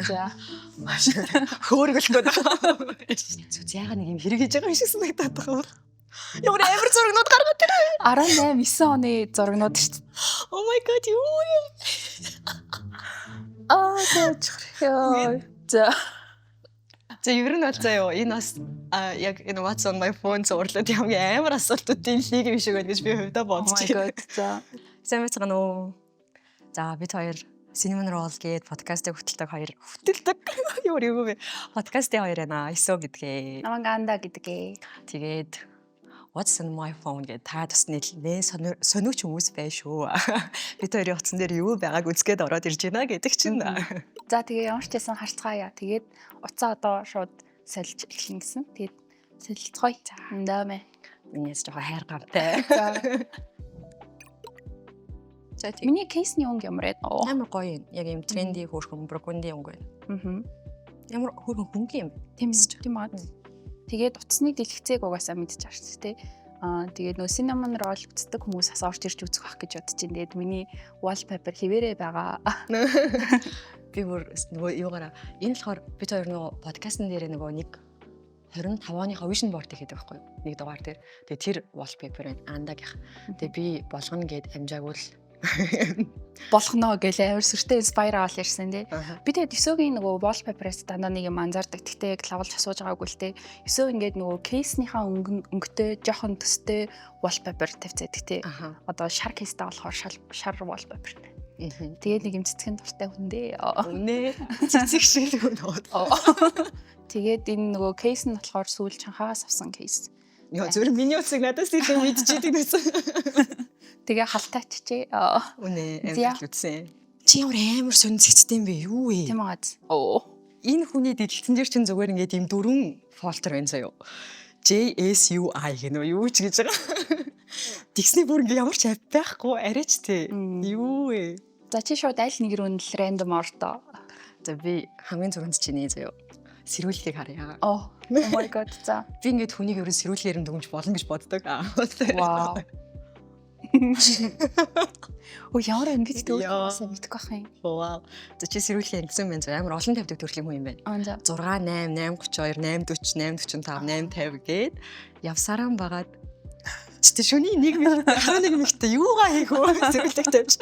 За. Хөөргөлгөөд. Зүг яагаад нэг юм хэрэг хийж байгаа юм шиг санагдаад байгаа. Ямар амар зурагнууд гаргаад ирээ. 18 9 оны зурагнууд шүү дээ. Oh my god юу юм. Яа. За. За ер нь бол заяа энэ бас яг энэ what's on my phone зурлаад хамгийн амар асуултуудын нэг юм шиг байна гэж би хувьдаа бодож байна. За. Сайн байна уу? За бид хоёр Cinnamon Roll гээд подкастыг хөтэлдэг хоёр юу вэ? Подкастын хоёр байна. Исо гэдгээ. Наманганда гэдгээ. Тэгээд what's on my phone гэдэг та бас нэлээд сониуч хүмүүс bay шүү. Бид хоёрын утсан дээр юу байгааг үзгээд ороод ирж байна гэдэг чинь. За тэгээ ямар ч байсан харцгаая. Тэгээд уцаа одоо шууд солилж эхлэн гэсэн. Тэгээд солилцгоё. Даамэ. Минийс жоо хайр гавтай. За миний кейсний өнгө ямар байна? Амар гоё юм. Яг юм тренди хөөрхөн броконди өнгө байна. Ямар хөөрхөн хөнгөн юм. Тийм аа. Тэгээд утасны дэлгэцээг угаасаа мэдчих шээ тэ. Тэгээд нөө Cinnamon Roll үздэг хүмүүс бас орж ирж үзэх байх гэж бодож байна. Тэгээд миний wallpaper хിവэрэ байгаа. Би нөгөө юугаараа энэ болохоор бид хоёр нөгөө подкастн дээр нөгөө нэг 25 оныхоо vision board хийдэг байхгүй юу? Нэг дугаар дээр. Тэгээ тэр wallpaper байна. Андагийнх. Тэгээ би болгоно гэд амжаагүй л болгоно гэж амар сүртэй inspire авал ярьсан тий. Би тэгээд Исогийн нөгөө wallpaper-аас дандаа нэг юм анзаардаг. Тэгтээ яг лавлж асууж байгаагүй л тий. Исо ингээд нөгөө кейснийхаа өнгөтэй жоохон төстэй wallpaper тавьцаадаг тий. Одоо шар кейстэй болохоор шар wallpaper. Тэгээд нэг юм цэцгэн дуртай хүн дээ. Үнэ цэцэг шиг нөгөө. Тэгээд энэ нөгөө кейс нь болохоор сүүл чанхаас авсан кейс. Яа зөв миний утсыг надаас илүү мэдчихийдэг гэсэн. Тэгээ халтаачжээ. Үнэ амар үзсэн. Чи ямар сонь цэцтэй юм бэ? Юу вэ? Тийм аа. Энэ хүний дэлгэцэн дээр чинь зүгээр ингээд юм дөрвөн фолтер байна заяо. JSUI гэнэ юу ч гэж байгаа. Тэгсний бүр ингээд ямар ч ав байхгүй арайч те. Юу вэ? За чи шууд аль нэг рүү л рандом ордоо. За би хамгийн зурганд чиний заяо. Сэрүүлгийг харъя. Oh my god. За. Би ингээд хүнийг ерөн сэрүүлгээр нь дүнж болно гэж боддог. Вау. Оо ямар энэ бид дүүсээ мэдэх байх юм. Вау. За чи сэрүүлгээ ингэсэн байна. Амар олон тавьдаг төрлийн хүн юм байна. 6 8 832 840 845 850 гээд явсараа багаад чи шүний 1 минут 11 минутаа юугаа хийх вэ? Сэрүүлэг тавьж.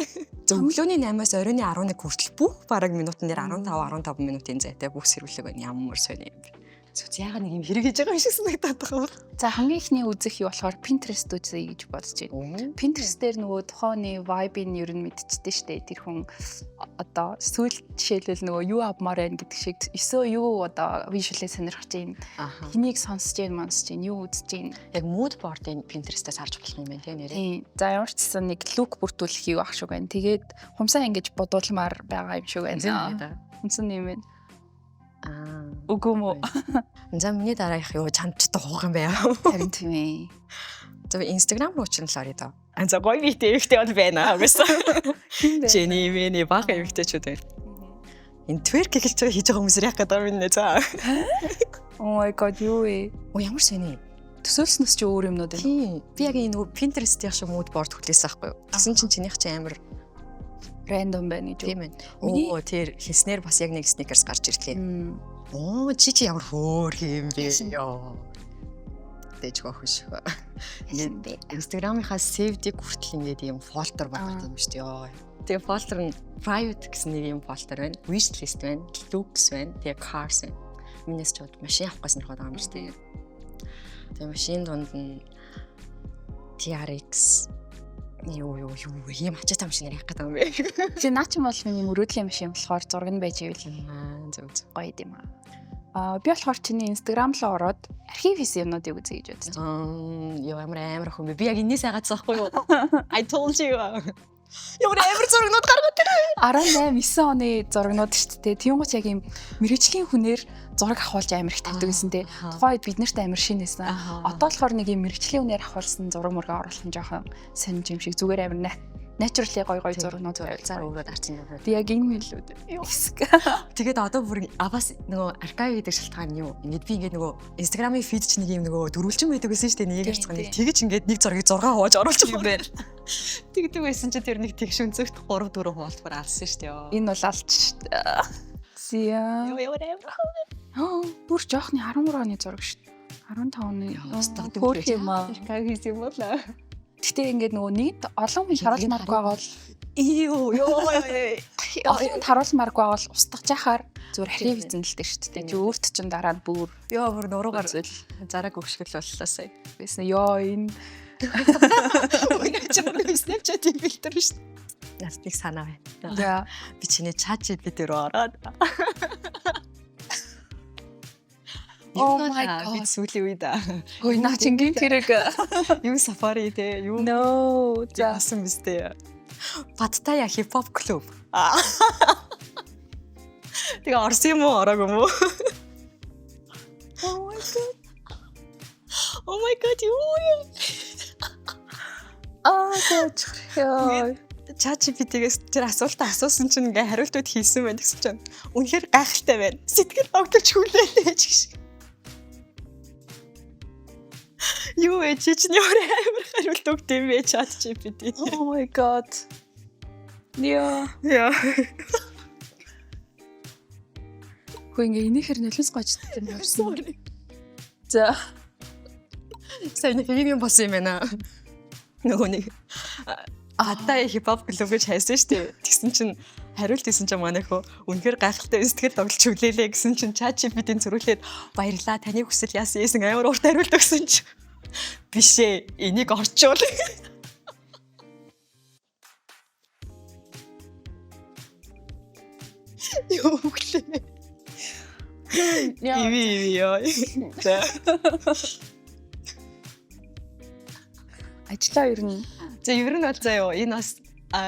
Өглөөний 8-аас оройн 11 хүртэл бүх бараг минутан дээр 15 минутын зайтай бүх сэрүүлэг байна. Ямар сони юм бэ? Зүг яагаад нэг юм хэрэг хийж байгаа юм шиг санагдаад байгаа. За хамгийн ихний үзэх юу болохоор Pinterest үзье гэж бодож байна. Pinterest дээр нөгөө тухайны vibe-ийг нь ер нь мэдчихдэг штэ. Тэр хүн одоо сүүл жишээлбэл нөгөө юу авмаар байна гэдэг шиг өсөө юу одоо visual-ээ сонирхож байна. Хэнийг сонсож байна, юу үзэж байна. Яг mood board-ын Pinterest-аас харж болох юм байна тийм нэрээ. За ямар ч гэсэн нэг look бүрдүүлэх юу ах шиг байна. Тэгээд хумсаа ингэж бодуулмаар байгаа юм шиг байна. Хумсан юм байна. Үгүй мө. За миний дараах юу чамчтай хуух юм бэ? Харин тийм ээ. За Instagram руу ч нэлээрээ даа. За гоё видео ихтэй бол байна. Угсаа. Жени миний баг эвэгтэйчүүд байна. Энэ twerk хийж байгаа хүмүүс яах гэдэг юм нэ за. Oh my god юу вэ? Ямар сони. Төсөөлснөс чи өөр юмнууд байна. Тийм. Би яг энэ Pinterest-ийн шиг mood board хөтлөөсөн байхгүй юу? Тэгсэн чинь чинийх чи амар random байна гэж. Тийм ээ. Оо тэр хийснээр бас яг нэг sneakers гарч ирлээ. Оо чи ямар хөөр юм бэ? Йоо. Дэжгүй хөш. Instagram-ийнхаа saved-ийг хүртэл ингээд юм folder багт юм шүү дээ. Йоо. Тэгээ folder нь private гэсэн нэг юм folder байна. Wish list байна. Looks байна. Тэгээ cars байна. Минийс ч бод машин авах гэсэн нөхөд байгаа юм шүү дээ. Тэгээ машин донд нь TRX юу юм ачаа машин ярих гэдэг юм бэ. Чи наа ч юм бол миний мөрөөдлийн машин болохоор зураг нь байж ивэл зөв гоё юм аа. Би болохоор чиний Instagram руу ороод архив хийсэн юмнуудыг үзье гэж бодсон. Ямар хүн бэ? Би яг энэс айгаадсан байхгүй юу? I told you. Ямар амар зурагнууд гаргаад ирээ. 18 9 оны зурагнууд шүү дээ. Тиймгүүч яг юм мэрэгжлийн хүнээр зураг авахулж амар их тавьдаг гэсэн те. Тухайн үед бид нарт амар шинэсэн. Одоо болохоор нэг юм мэрэгжлийн хүнээр авахулсан зураг мөргө оруулах нь жоохон сонирч юм шиг зүгээр амар naturally гоё зурагнууд зар өөрөө дарсан юм. Би яг энэ хэлүүд. Тэгээд одоо бүр аваас нөгөө архив гэдэг шалтгаан нь юу? Ингээд би ингээд нөгөө Instagram-ийн feed чинь нэг юм нөгөө дөрвөлжин байдаг гэсэн шүү дээ. Нэг ярьцгаа нэг тэгэж ингээд нэг зургийг 6 хувааж оруулчих юм байна. Тэгдэг байсан чи тэр нэг тэгш өнцөгт 3 4 хуваалт бүр алсан шүү дээ. Энэ бол алч шүү дээ. Зя. Ямар Бүр жоохны 13 оны зураг шүү дээ. 15 оны. Хөөх юм аа. Как хийх юм бол. Гэтэ ингээд нөгөө нийт олон хүн харуулмааргүй байгаа бол олон харуулмааргүй байгаа бол устгаж яхаар зүгээр харийг эзэн л дээ шүү дээ. Чи өөрт чинь дараа нь бүр бүр нуруугаар зараг өгшгөл боллоо сая. Бисна энэ Өнөөдөр Snapchat-ийн фильтр шүү дээ. Нэг санаа байна. За. Би чиний ChatGPT рүү ороод. Oh my god. Би сүүлийн үед Ой наа чингийн хэрэг юу Safari те юу No. За. яасан бистэй. Паттая хипхоп клуб. Тэгээ орсон юм уу ороогүй юм уу? Oh my god юу юм? Яа. ChatGPT-гээс тэр асуултаа асуусан чинь ингээ хариултууд хийсэн байх гэсэн чинь үнэхээр гайхалтай байна. Сэтгэл тогтож хүлээлээ гэж. Юу ээ чи чинь ямар амар хариулт өгд юм бэ ChatGPT. Oh my god. Яа. Хөө ингээ энийхэр нөлөөс гочтой юм ярьсан. За. Сайн нэг юм болсон юм байна. Нөгөө нэг Аттай хипхоп клуб гэж хайсан шүү дээ. Тэгсэн чинь хариулт хийсэн чинь манай хөө үнэхээр гайхалтай сэтгэл тоглож хүлээлээ гэсэн чинь ChatGPT-ийн зөрүүлээд баярлаа таны хүсэл яасан амар урт хариулт өгсөн чинь биш ээ энийг орчуул. Юу гэлээ. Иви ёо. Ажлаа ер нь Ер нь бол заяа энэ бас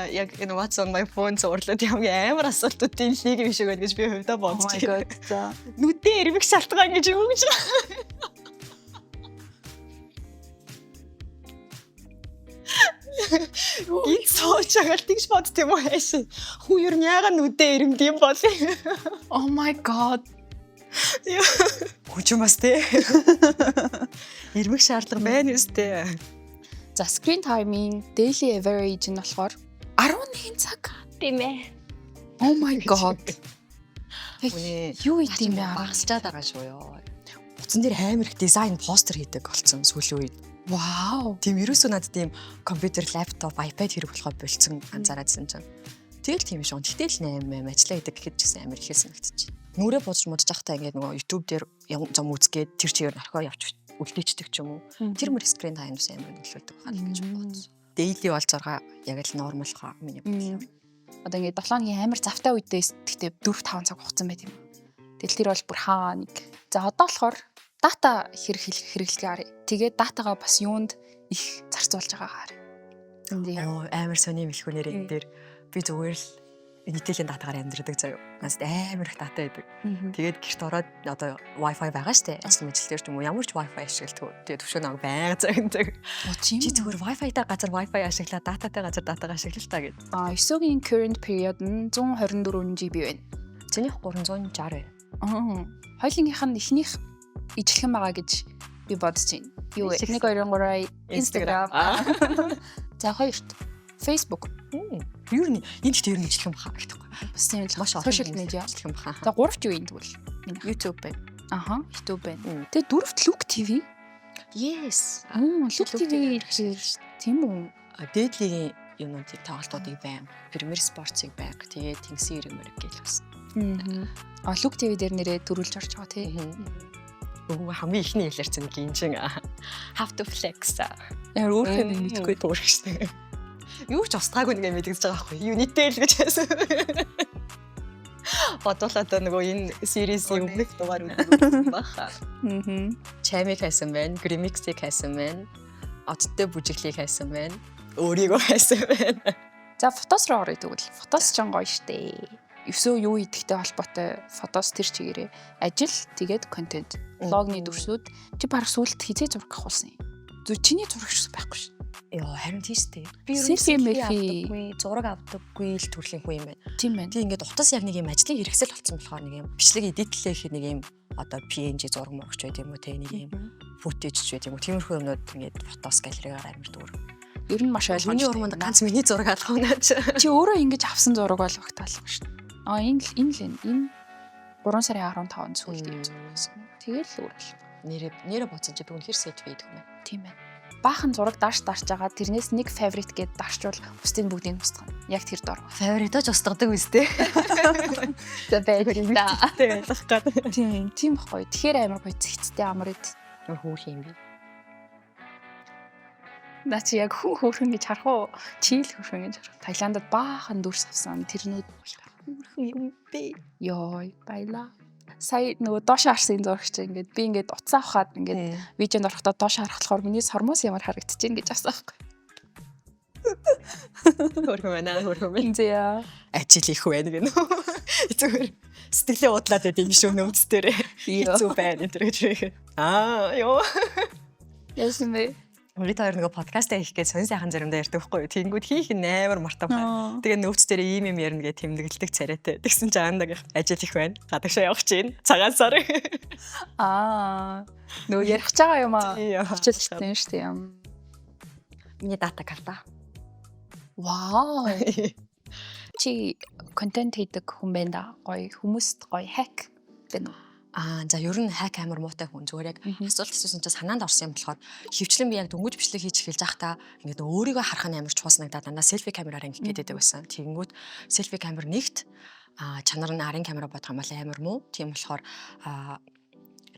яг энэ What's on my phone зурлаад хамгийн амар асуултуудын лиг юм шиг байна гэж би хувьдаа бодож байна. За. Нүдэн эрмэг шалтгаан гэж юу гэж. Энэ соочагаар тэгж бодд юм уу хайш. Хүү ер нь яагаад нүдэн эрмд юм бол. Oh my god. Хүч юм бас те. Эрмэг шаардлага байна үстэй. За screen time-ийн daily average нь болохоор 11 цаг тийм ээ. Oh my god. Юу ийм бэ? Багасчаад байгаа шүү ёо. Утсан дээр амар их дизайн постэр хийдэг болсон сүүлийн үед. Вау. Тийм ерөөсөө надад тийм компьютер, лаптоп, iPad хэрэг болохоо болцсон анзаараадсэн чинь. Тэгэл тийм шүү. Тэгтэл 8 ажиллаа гэдэг гэхэд ч гэсэн амар их санагдчих. Нүрээ бодож модж захтаа ингээд нөгөө YouTube дээр зам үзгээд тэр чигээр орхио явчих үлдээчдэг ч юм уу. Тэр мөр скрин таймс амар нөлөөлдөг байна гэж бодсон. Daily бол 6 яг л нормал миний бодлоо. Одоо ингээд 7 өдрийн амар завтай үедээс гэхдээ 4-5 цаг хугацсан байт юм. Тэгэл тэр бол бүр хаа нэг. За одоо болохоор дата хэрэглэгээ харъя. Тэгээд датагаа бас юунд их зарцуулж байгаагаар. Амар сони мэлхүүнээр энэ дээр би зүгээр л нийтлийн датагаар амьдрдаг заяа. Надад амар их дата байдаг. Тэгээд гэрт ороод одоо Wi-Fi байгаа штэ. Ажил дээр ч юм уу ямар ч Wi-Fi ашигладаг. Тэгээд төвшөө нэг байга цагдаг. Чи зүгээр Wi-Fi-тай газар Wi-Fi ашиглаа, дататай газар датагаа ашиглал та гэдэг. 9-гийн current period нь 124 GB байна. Цэнийх 360 байна. Хоёулынх нь эхнийх ижилхэн байгаа гэж би бодож байна. Юу вэ? 1 2 3 Instagram. За хоёрт Facebook. Юу нь энд ч ер нь ижилхэн баха гэхгүй. Бас тийм л маш social media ижилхэн баха. За гуравт юу юм тэгвэл? YouTube байна. YouTube байна. Тэгээ дөрөвт Look TV. Yes. Look TV тийм үү? Дээдлийн юмнуудыг тоглолтуудыг байнга, Premier Sports-ыг байнга, тэгээд Тэнгисийн ирэг мөрөг гэж бас. Look TV дээр нэрээ төрүүлж орж байгаа тий. Хамгийн ихний хэлэрсэн гинжин have to flex. Яа өөрөө мэдгүй дуурчтай. Юу ч устгаагүй нэг мэдгэж байгаа байхгүй. Unitel гэж хэлсэн. Бодвол одоо нөгөө энэ series-ийн өмнөх дугаар үзсэн баха. Чамиг хайсан байна, Grimix-ийг хайсан байна. Одтой бүжиглийг хайсан байна. Өөрийгөө хайсан байна. За фотос руу оръё тэгвэл. Фотос ч гоё штэ. Өсөө юу идэхтэй холбоотой фотос тэр чигээрээ ажил тэгээд контент. Блогны дүрсүүд чи баг сүулт хизээ зураг авахулсан юм. Зүр чиний зураг шүү байхгүй шүү. Яа харин тийштэй. Би selfie зураг авдаггүй л төрлийн хүн юм байна. Тийм байна. Би ингээд утас яг нэг юм ажлын хэрэгсэл болсон болохоор нэг юм бичлэг эдитлэх нэг юм одоо PNG зураг мөрөгч байд юм уу те нэг юм footage ч байд юм уу. Тиймэрхүү юмнууд ингээд фотос галеригаар амар дүүр. Ер нь маш ойлгомжтой. Миний урманд ганц миний зураг алах уу наач. Чи өөрөө ингэж авсан зураг бол багтаалах шүү. Энэ 3 сарын 15-нд сүүлд юм зурсан. Тэгэл үрэл. Нэрэ бодсон чи би үнэхээр селфи хийдэг юм байна. Тийм ээ. Баахан зураг дарж байгаа. Тэрнээс нэг favorite гэд дарчвал бусдын бүгдийг устгах. Яг тэр дор. Favorite-ож устгадаг үстэй. За байж та. Байлах гэдэг. Тийм байхгүй. Тэгэхээр амар гоё зэгцтэй амар эд. Хөөх юм би. Наа чи яг хүн хөөрхөн гэж харах уу? Чийл хөөрхөн гэж харах. Таиландд баахан дүрс авсан. Тэрнүүд Хөөрхөн юм бэ. ёо баяла. Сая нөгөө доош харсан зурагч ингээд би ингээд утсаа авахад ингээд видеонд орохдоо доош харахлахаар миний сормоос ямар харагдчихээн гэж асуусан байхгүй. Хөөрхөн байна. Зя. Ажил их байна гэнэ. Зүгээр сэтгэлээ удлаад байд юм шүү нөөцтөрөө. Хэцүү байна энэ гэж. Ёо. Яасан бэ? Өөрийнхөө нэг подкаст хийх гэж сонь сайхан заримдаа ярьдаг байхгүй юу. Тэнгүүд хийх нь амар мартан байна. Тэгээ нөөцтөрөө ийм юм ярина гэж тэмдэглэдэг царайтай. Тэгсэн чинь андаг ажил их байна. Гадагшаа явах чинь цагаан сар. Нөө ярих ч байгаа юм аа. Авчилсан шүү дээ юм. Миний дата карта. Вау. Чи контент хийдэг хүн байна да. Гоё хүмүүст гоё хак байна уу? За ер нь хак амар муутай хүн зүгээр яг асуулт асуусан чинь санаанд орсон юм болохоор хөвчлэн би яг дөнгөж бичлэг хийж эхэлж байхдаа ингээд өөрийгөө харах нь амар чухал санагдаад дандаа селфи камераар ингээд байдаг байсан. Тэгэнгүүт селфи камер нэгт чанар нь арын камера бодох юм бол амар муу. Тийм болохоор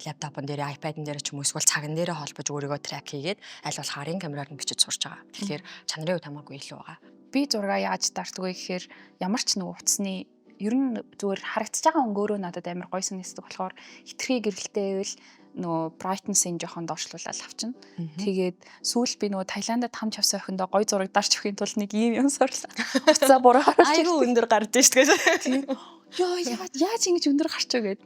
лаптопон дээр iPad-н дээр ч юм уу эсвэл цаган дээрээ холбож өөрийгөө трак хийгээд аль болох арын камераар нь бичиж сурч байгаа. Тэгэхээр чанарын хувьд хамаагүй илүү байгаа. Би зураг яаж дартдаг вэ гэхээр ямар ч нэг утасны ер нь зүгээр харагдаж байгаа өнгөөрөө надад амар гоё санагддаг болохоор хитрхи гэрэлтэй байвал нөгөө brightness-ийг жоохон доошлуулаад авчна. Тэгээд сүүл би нөгөө Таиландд хамж явсан охиндоо гоё зураг дарж өгөхийн тулд нэг юм сурлаа. Уцаа буруу харуулж айгүй өндөр гарч ирж гэж. Йоо яаж ингэж өндөр гарч вэ гэд.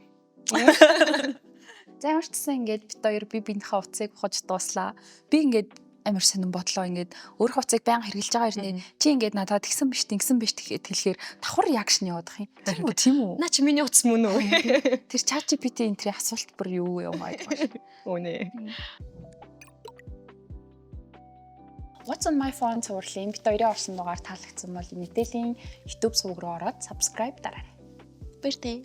За ямар ч гэсэн ингээд бит хоёр би бинийхээ уцыг ухаж дууслаа. Би ингээд амар сонирн бодлоо ингээд өөр хувцыг баян хэрглэж байгаа хэрнээ чи ингээд надад тэгсэн биш гэхэд хэлэхээр давхар реакшн яваадах юм. Тийм үү? Наа чи миний утас мөн үү? Тэр ChatGPT энтрийн асуулт бүр юу юм аа гэж. Үнэ. What's on my phone цувралын бит хоёрын орсон дугаар таалагдсан бол мэдээлийн YouTube суваг руу ороод subscribe дараарай. Баяртай.